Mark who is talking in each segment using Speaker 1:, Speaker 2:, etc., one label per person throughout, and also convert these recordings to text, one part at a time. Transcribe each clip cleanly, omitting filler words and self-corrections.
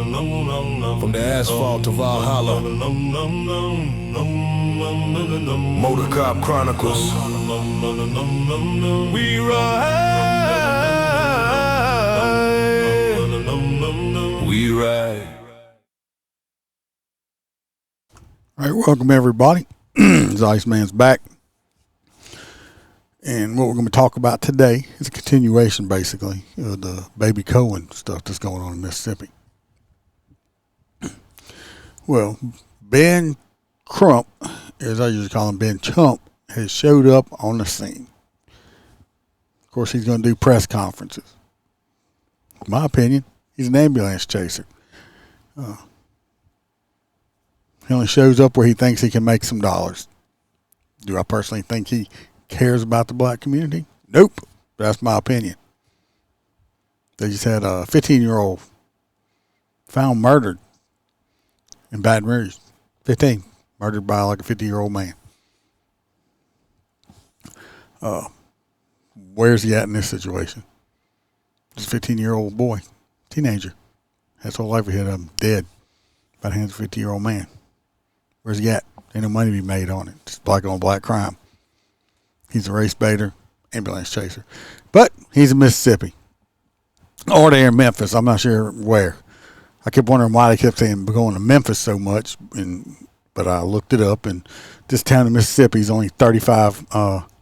Speaker 1: From the asphalt to Valhalla, Motor Cop Chronicles. We ride. We ride.
Speaker 2: All right, welcome everybody. Iceman's back. And what we're going to talk about today is a continuation, basically, of the Baby Kohen stuff that's going on in Mississippi. Well, Ben Crump, as I usually call him, Ben Chump, has showed up on the scene. Of course, he's going to do press conferences. In my opinion, he's an ambulance chaser. He only shows up where he thinks he can make some dollars. Do I personally think he cares about the black community? Nope. That's my opinion. They just had a 15-year-old found murdered in Baton Rouge. 15. Murdered by like a 50-year-old man. Where's he at in this situation? This 15-year-old boy, teenager. His whole livelihood of him dead by the hands of a 50-year-old man. Where's he at? Ain't no money to be made on it. It's black on black crime. He's a race baiter, ambulance chaser. But he's in Mississippi. Or they're in Memphis. I'm not sure where. I kept wondering why they kept saying going to Memphis so much. But I looked it up, and this town in Mississippi is only 35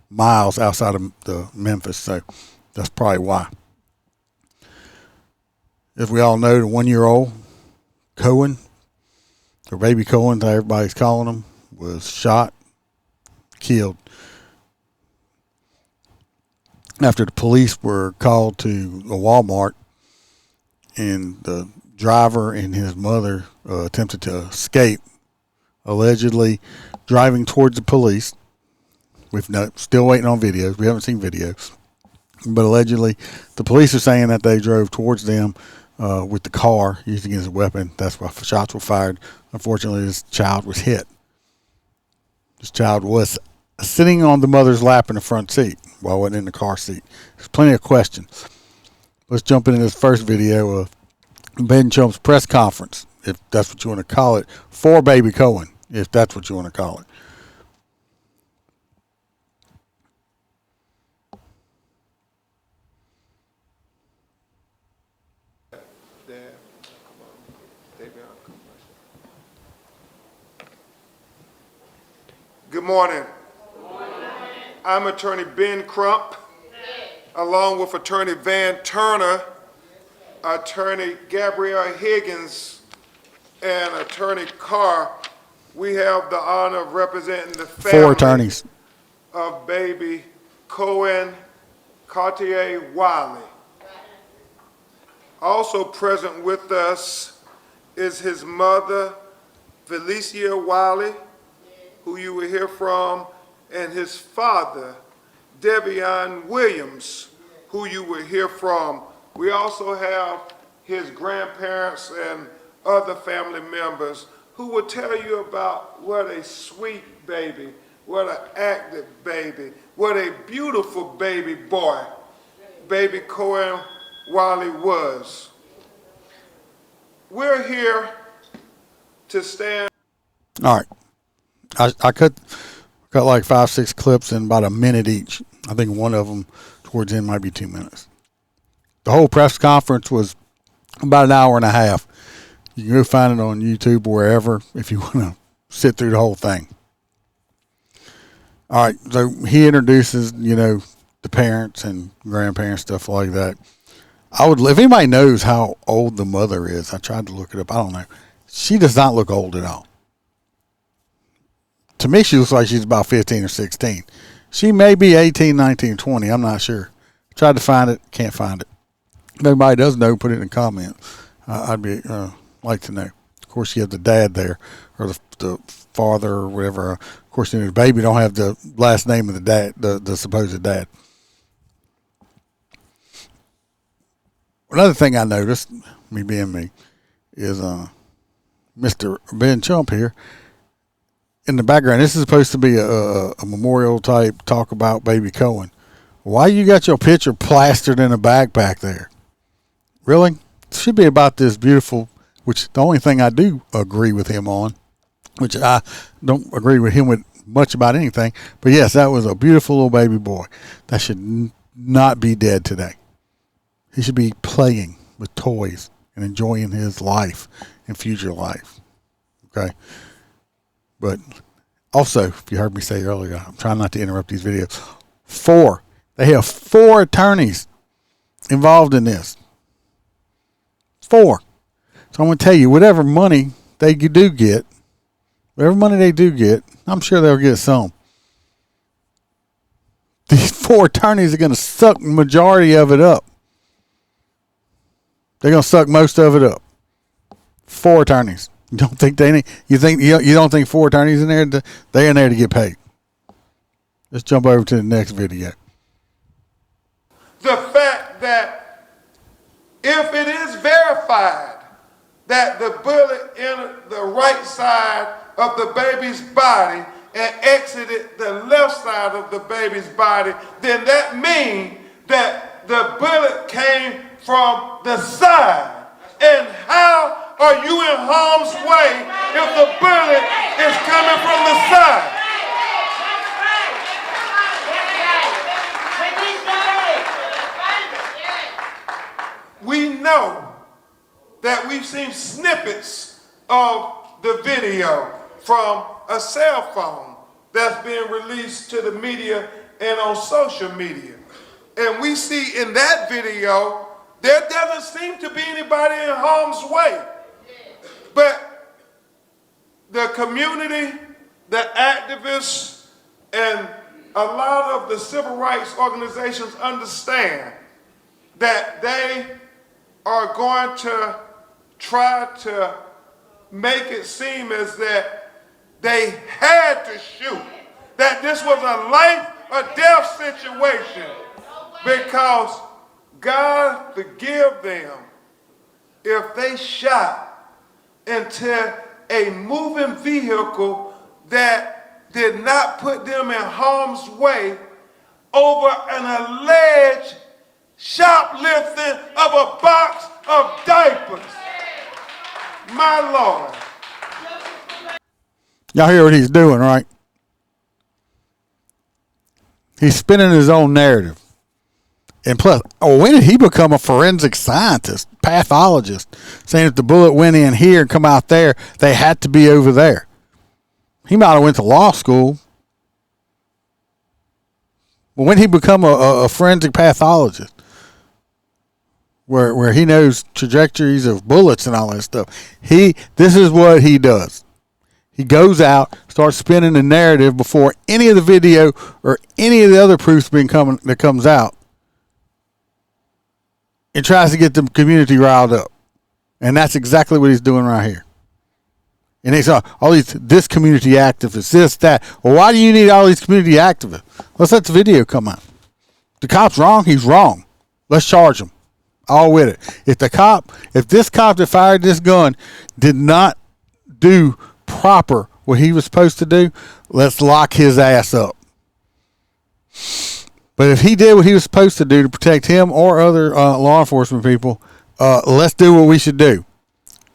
Speaker 2: miles outside of the Memphis. So that's probably why. As we all know, the 1-year-old Kohen, or Baby Kohen, everybody's calling him, was shot, killed, after the police were called to a Walmart, and the driver and his mother attempted to escape, allegedly driving towards the police. Still waiting on videos. We haven't seen videos. But allegedly, the police are saying that they drove towards them with the car using it as a weapon. That's why shots were fired. Unfortunately, this child was hit. This child was sitting on the mother's lap in the front seat while it wasn't in the car seat. There's plenty of questions. Let's jump into this first video of Ben Chump's press conference, if that's what you want to call it, for Baby Kohen, if that's what you want to call it.
Speaker 3: Good morning. I'm Attorney Ben Crump, along with Attorney Van Turner, Attorney Gabrielle Higgins, and Attorney Carr. We have the honor of representing the family
Speaker 2: 4 attorneys
Speaker 3: of Baby Kohen Cartier Wiley. Also present with us is his mother, Felicia Wiley, who you will hear from, and his father, Devion Williams, who you will hear from. We also have his grandparents and other family members who will tell you about what a sweet baby, what an active baby, what a beautiful baby boy Baby Kohen Wiley was. We're here to stand.
Speaker 2: All right. I cut like 5-6 clips in about a minute each. I think one of them towards the end might be 2 minutes. The whole press conference was about an hour and a half. You can go find it on YouTube or wherever if you want to sit through the whole thing. All right, so he introduces, the parents and grandparents, stuff like that. If anybody knows how old the mother is, I tried to look it up. I don't know. She does not look old at all. To me, she looks like she's about 15 or 16. She may be 18, 19, 20. I'm not sure. Tried to find it. Can't find it. If anybody does know, put it in the comments. I'd be like to know. Of course, you have the dad there, or the father, or whatever. Of course, the baby don't have the last name of the dad, the supposed dad. Another thing I noticed, me being me, is Mr. Ben Chump here. In the background, this is supposed to be a memorial type talk about Baby Kohen. Why you got your picture plastered in a backpack there? Really? It should be about this beautiful which the only thing I do agree with him on, which I don't agree with him with much about anything. But yes, that was a beautiful little baby boy that should not be dead today. He should be playing with toys and enjoying his life and future life. Okay. But also, if you heard me say earlier, I'm trying not to interrupt these videos. They have 4 attorneys involved in this. 4. So I'm going to tell you, whatever money they do get, I'm sure they'll get some. These 4 attorneys are going to suck the majority of it up. They're going to suck most of it up. 4 attorneys. You don't think they need? You don't think 4 attorneys in there? They're in there to get paid. Let's jump over to the next video.
Speaker 3: The fact that if it is verified that the bullet entered the right side of the baby's body and exited the left side of the baby's body, then that means that the bullet came from the side. And how are you in harm's way if the bullet is coming from the side? We know that we've seen snippets of the video from a cell phone that's being released to the media and on social media. And we see in that video, there doesn't seem to be anybody in harm's way. But the community, the activists, and a lot of the civil rights organizations understand that they are going to try to make it seem as that they had to shoot, that this was a life or death situation, because God forgive them if they shot into a moving vehicle that did not put them in harm's way over an alleged shoplifting of a box of diapers. My Lord.
Speaker 2: Y'all hear what he's doing, right? He's spinning his own narrative. And plus, when did he become a forensic scientist, pathologist, saying if the bullet went in here and come out there, they had to be over there? He might have went to law school. But when did he become a forensic pathologist? Where he knows trajectories of bullets and all that stuff. This is what he does. He goes out, starts spinning the narrative before any of the video or any of the other proofs that comes out, and tries to get the community riled up. And that's exactly what he's doing right here. And they saw all this community activists, this, that. Well, why do you need all these community activists? Let's let the video come out. The cop's wrong, he's wrong. Let's charge him. All with it. If this cop that fired this gun did not do proper what he was supposed to do, let's lock his ass up. But if he did what he was supposed to do to protect him or other law enforcement people, let's do what we should do.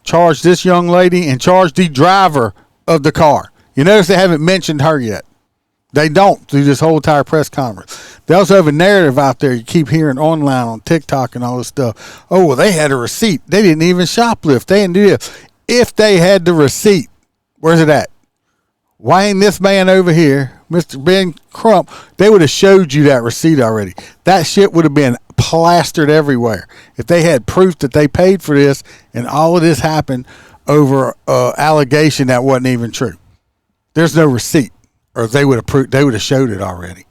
Speaker 2: Charge this young lady and charge the driver of the car. You notice they haven't mentioned her yet. They don't through this whole entire press conference. They also have a narrative out there you keep hearing online on TikTok and all this stuff. Oh, well, they had a receipt. They didn't even shoplift. They didn't do this. If they had the receipt, where's it at? Why ain't this man over here, Mr. Ben Crump? They would have showed you that receipt already. That shit would have been plastered everywhere if they had proof that they paid for this and all of this happened over allegation that wasn't even true. There's no receipt, or they would have showed it already.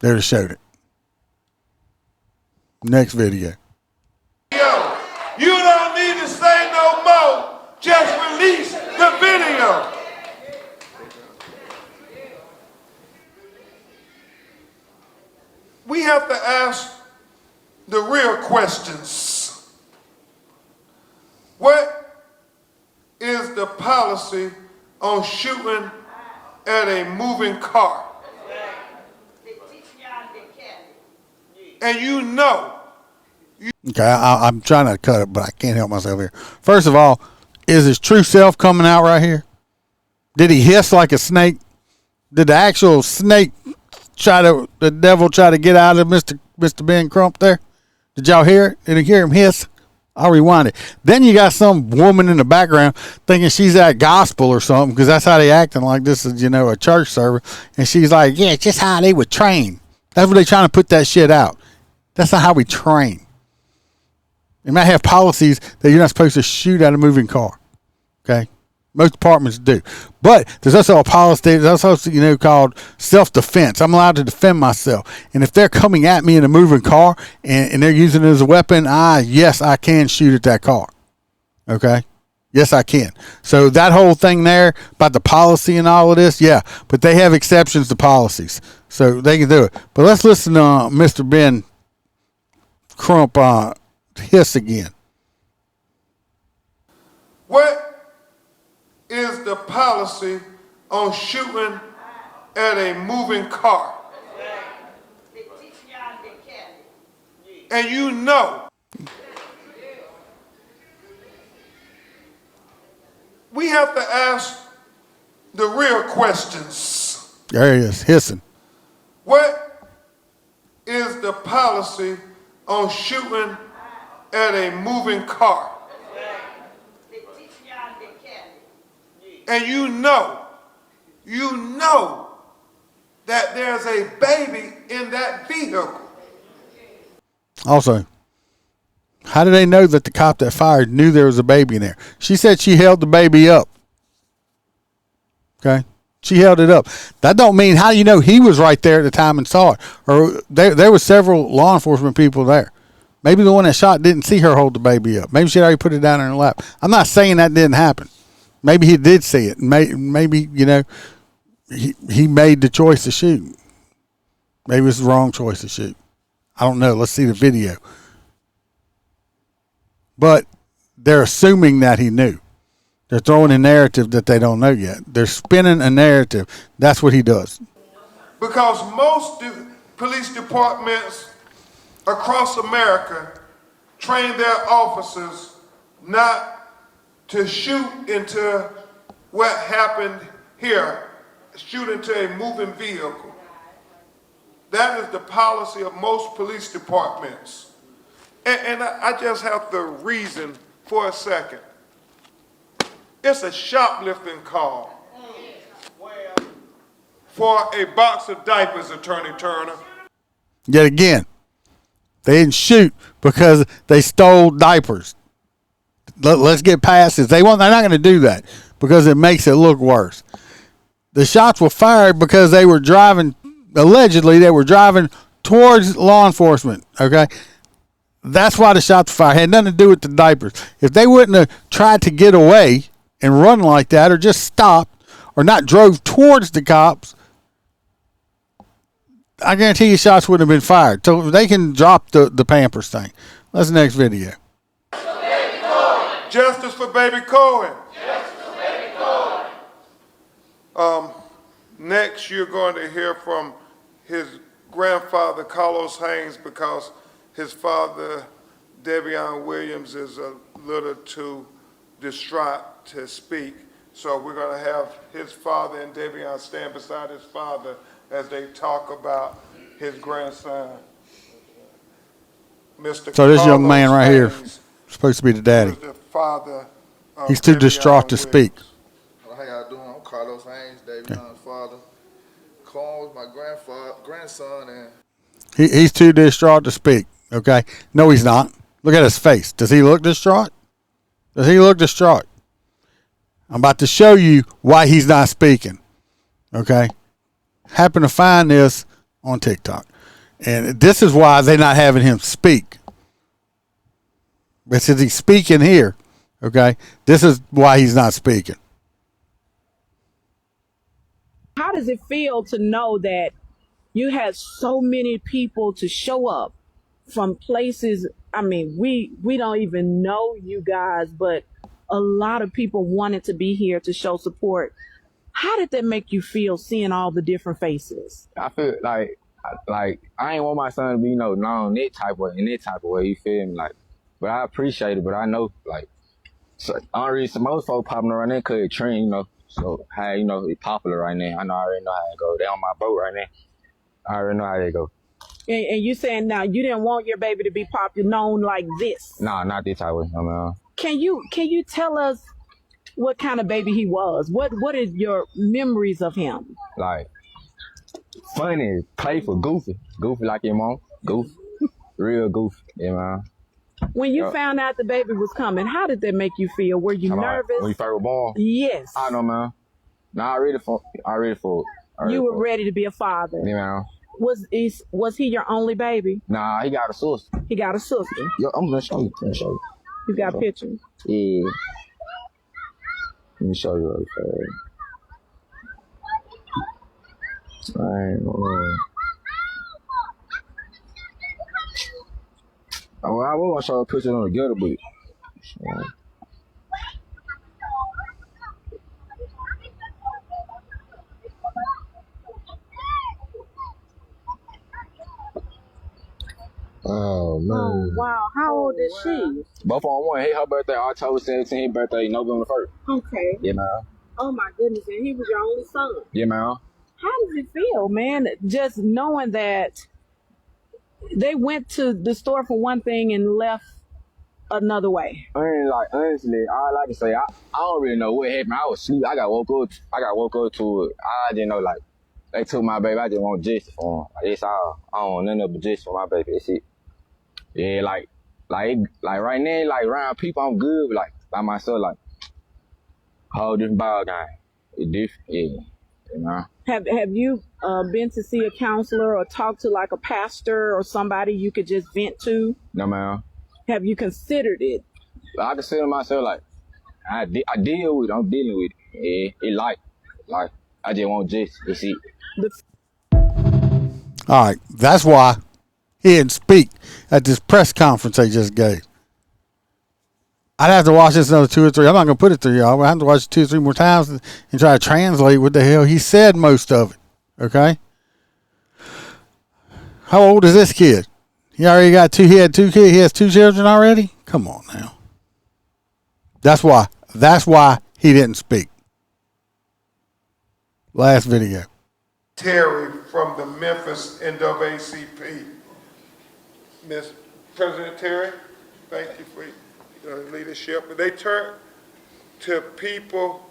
Speaker 2: They would have showed it. Next video.
Speaker 3: Yo, you don't need to say no more. Just release the video. We have to ask the real questions. What is the policy on shooting at a moving car? And you
Speaker 2: Okay, I'm trying to cut it, but I can't help myself here. First of all, is his true self coming out right here? Did he hiss like a snake? Did the actual snake the devil try to get out of Mr. Ben Crump there? Did y'all hear it? Did you hear him hiss? I'll rewind it. Then you got some woman in the background thinking she's at gospel or something, because that's how they acting like this is, a church service. And she's like, yeah, it's just how they would train. That's what they trying to put that shit out. That's not how we train. They might have policies that you're not supposed to shoot at a moving car. Okay? Most departments do. But there's also a policy, there's also, called self-defense. I'm allowed to defend myself. And if they're coming at me in a moving car and they're using it as a weapon, yes, I can shoot at that car. Okay? Yes, I can. So that whole thing there about the policy and all of this, yeah. But they have exceptions to policies. So they can do it. But let's listen to Mr. Ben Crump hiss again.
Speaker 3: What is the policy on shooting at a moving car? And we have to ask the real questions.
Speaker 2: There he is, hissing.
Speaker 3: What is the policy on shooting at a moving car? And you know that there's a baby in that vehicle.
Speaker 2: Also, how do they know that the cop that fired knew there was a baby in there? She said she held the baby up. Okay? She held it up. That don't mean, how do you know he was right there at the time and saw it? Or there were several law enforcement people there. Maybe the one that shot didn't see her hold the baby up. Maybe she already put it down in her lap. I'm not saying that didn't happen. Maybe he did see it. Maybe he made the choice to shoot. Maybe it's the wrong choice to shoot. I don't know. Let's see the video. But they're assuming that he knew. They're throwing a narrative that they don't know yet. They're spinning a narrative. That's what he does.
Speaker 3: Because most police departments across America train their officers not to shoot into what happened here, shoot into a moving vehicle. That is the policy of most police departments. And I just have to reason for a second. It's a shoplifting call for a box of diapers, Attorney Turner.
Speaker 2: Yet again, they didn't shoot because they stole diapers. Let's get past this. They're not going to do that because it makes it look worse. The shots were fired because they were driving, allegedly, they were driving towards law enforcement, okay? That's why the shots were fired. It had nothing to do with the diapers. If they wouldn't have tried to get away and run like that, or just stopped, or not drove towards the cops, I guarantee you shots wouldn't have been fired. So they can drop the Pampers thing. That's the next video.
Speaker 3: Justice for Baby Kohen. Justice for Baby Kohen. Next, you're going to hear from his grandfather, Carlos Haynes, because his father, Devion Williams, is a little too distraught to speak. So we're going to have his father and Devion stand beside his father as they talk about his grandson, Mr.
Speaker 2: So this
Speaker 3: Carlos
Speaker 2: young man right here
Speaker 3: Haynes,
Speaker 2: supposed to be the daddy.
Speaker 3: who is the father of
Speaker 2: He's too
Speaker 3: Devion
Speaker 2: distraught to speak.
Speaker 4: How y'all doing? I'm Carlos Haynes, Davion's father. Cohen was my grandson, and
Speaker 2: He's too distraught to speak, okay? No, he's not. Look at his face. Does he look distraught? Does he look distraught? I'm about to show you why he's not speaking, okay? Happen to find this on TikTok. And this is why they're not having him speak. But since he's speaking here, okay, this is why he's not speaking.
Speaker 5: How does it feel to know that you had so many people to show up from places? I mean, we don't even know you guys, but a lot of people wanted to be here to show support. How did that make you feel seeing all the different faces?
Speaker 6: I feel like Like I ain't want my son to be known that type of in that type of way. You feel me? Like, but I appreciate it. But I know like so only reason most folks popping around there cause it trend, So how it's popular right now. I already know how it go. They on my boat right now. I already know how they go.
Speaker 5: And you saying now you didn't want your baby to be popular, known like this.
Speaker 6: Nah, not this type of way.
Speaker 5: Can you tell us what kind of baby he was? What is your memories of him?
Speaker 6: Like funny, playful, goofy like your mom, goofy, real goofy. Yeah, man.
Speaker 5: When you found out the baby was coming, how did that make you feel? Were you nervous?
Speaker 6: When you first were born?
Speaker 5: Yes.
Speaker 6: I know, man. Nah, I ready for it.
Speaker 5: You were ready to be a father.
Speaker 6: Yeah, man.
Speaker 5: Was he your only baby?
Speaker 6: Nah, he got a sister.
Speaker 5: He got a sister.
Speaker 6: Yo, I'm gonna show you.
Speaker 5: You got pictures?
Speaker 6: Yeah. Let me show you really fast. Alright, hold on. Oh, I was gonna show a picture on together, but oh man.
Speaker 5: Oh wow, how old is she?
Speaker 6: Both on one. Hey, her birthday October 17th, birthday November 1st.
Speaker 5: Okay.
Speaker 6: Yeah, man.
Speaker 5: Oh my goodness, and he was your only son.
Speaker 6: Yeah, man.
Speaker 5: How does it feel, man? Just knowing that they went to the store for one thing and left another way.
Speaker 6: I mean, like honestly, all I can say, I don't really know what happened. I was asleep. I got woke up to it. I didn't know like they took my baby. I just want justice for him. Like, that's all. I don't want nothing but justice for my baby. That's it. Yeah, like right now, like around people, I'm good. But like by myself, like whole different ball game. It's different. Yeah, you know.
Speaker 5: Have you been to see a counselor or talk to like a pastor or somebody you could just vent to?
Speaker 6: No, man.
Speaker 5: Have you considered it?
Speaker 6: I consider myself like I deal with it. I'm dealing with it. Yeah, it like I just want justice. That's it.
Speaker 2: All right, that's why he didn't speak at this press conference they just gave. I'd have to watch this another 2 or 3. I'm not going to put it through y'all. I have to watch it 2 or 3 more times and try to translate what the hell he said most of it. Okay? How old is this kid? He already got 2. He had 2 kids. He has 2 children already? Come on now. That's why. That's why he didn't speak. Last video.
Speaker 3: Terry from the Memphis NAACP. Miss President Terry, thank you for your leadership. But they turn to people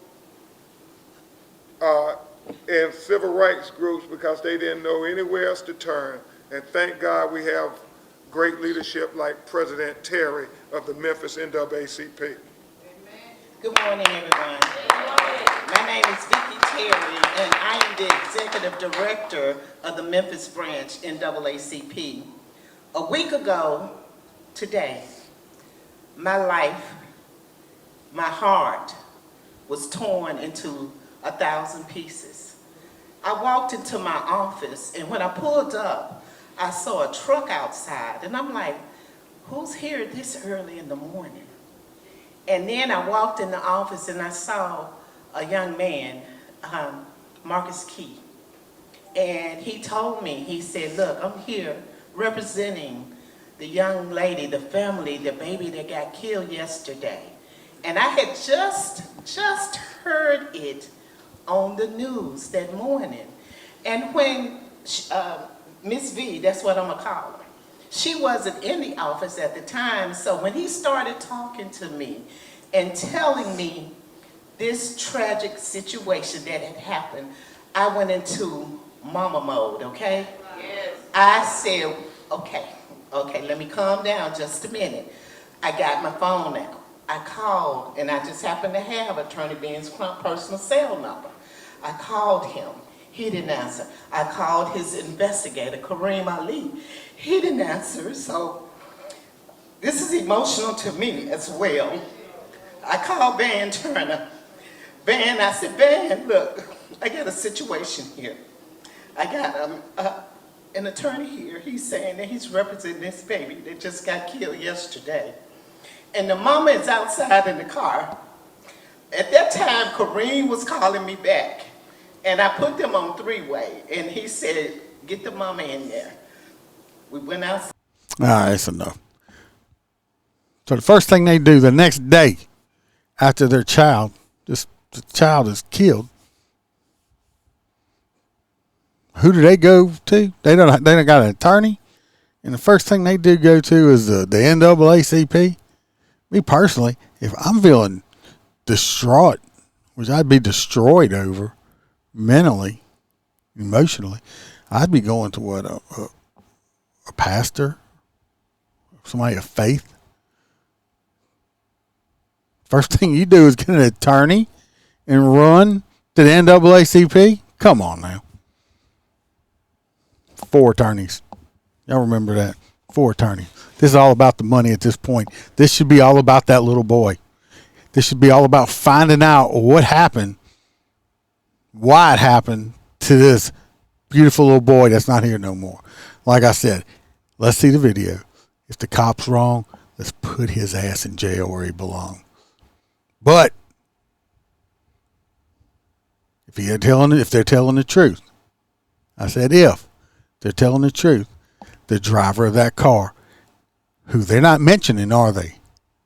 Speaker 3: in civil rights groups because they didn't know anywhere else to turn. And thank God we have great leadership like President Terry of the Memphis NAACP.
Speaker 7: Good morning, everyone. My name is Vicki Terry, and I am the Executive Director of the Memphis branch NAACP. A week ago today, my life, my heart was torn into 1,000 pieces. I walked into my office, and when I pulled up, I saw a truck outside, and I'm like, who's here this early in the morning? And then I walked in the office and I saw a young man, Marcus Key. And he told me, he said, look, I'm here representing the young lady, the family, the baby that got killed yesterday. And I had just heard it on the news that morning. And when Miss V, that's what I'm gonna call her, she wasn't in the office at the time, so when he started talking to me and telling me this tragic situation that had happened, I went into mama mode, okay? Yes. I said, okay, let me calm down just a minute. I got my phone out. I called, and I just happened to have Attorney Ben's Crump personal cell number. I called him. He didn't answer. I called his investigator, Kareem Ali. He didn't answer, so this is emotional to me as well. I called Van Turner. Van, I said, Van, look, I got a situation here. I got an attorney here. He's saying that he's representing this baby that just got killed yesterday. And the mama is outside in the car. At that time, Kareem was calling me back. And I put them on three-way, and he said, Get the mama in there. We went out.
Speaker 2: All right, that's enough. So the first thing they do the next day after their child, the child is killed, who do they go to? They don't got an attorney, and the first thing they do go to is the NAACP. Me personally, if I'm feeling distraught, which I'd be destroyed over mentally, emotionally, I'd be going to what a pastor, somebody of faith. First thing you do is get an attorney and run to the NAACP. Come on now. 4 attorneys. Y'all remember that? 4 attorneys. This is all about the money at this point. This should be all about that little boy. This should be all about finding out what happened, why it happened to this beautiful little boy that's not here no more. Like I said, let's see the video. If the cop's wrong, let's put his ass in jail where he belongs. But if they're telling the truth, I said if they're telling the truth, the driver of that car, who they're not mentioning, are they?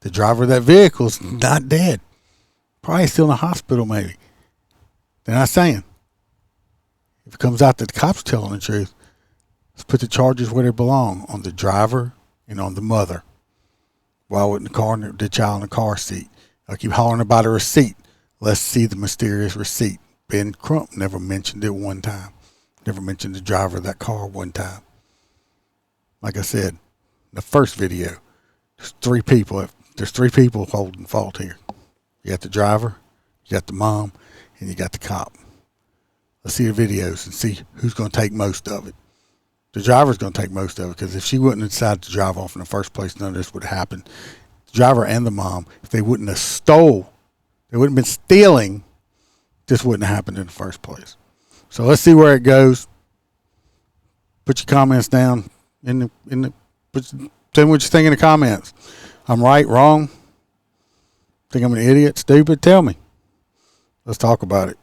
Speaker 2: The driver of that vehicle is not dead. Probably still in the hospital, maybe. They're not saying. If it comes out that the cop's telling the truth, let's put the charges where they belong, on the driver and on the mother. Why wouldn't the child in the car seat? I keep hollering about a receipt. Let's see the mysterious receipt. Ben Crump never mentioned it one time. Never mentioned the driver of that car one time. Like I said, the first video, there's 3 people. There's 3 people holding fault here. You got the driver, you got the mom, and you got the cop. Let's see the videos and see who's going to take most of it. The driver's going to take most of it, because if she wouldn't have decided to drive off in the first place, none of this would have happened. The driver and the mom, if they wouldn't have they wouldn't have been stealing, this wouldn't have happened in the first place. So let's see where it goes. Put your comments down tell me what you think in the comments. I'm right, wrong, think I'm an idiot, stupid? Tell me. Let's talk about it.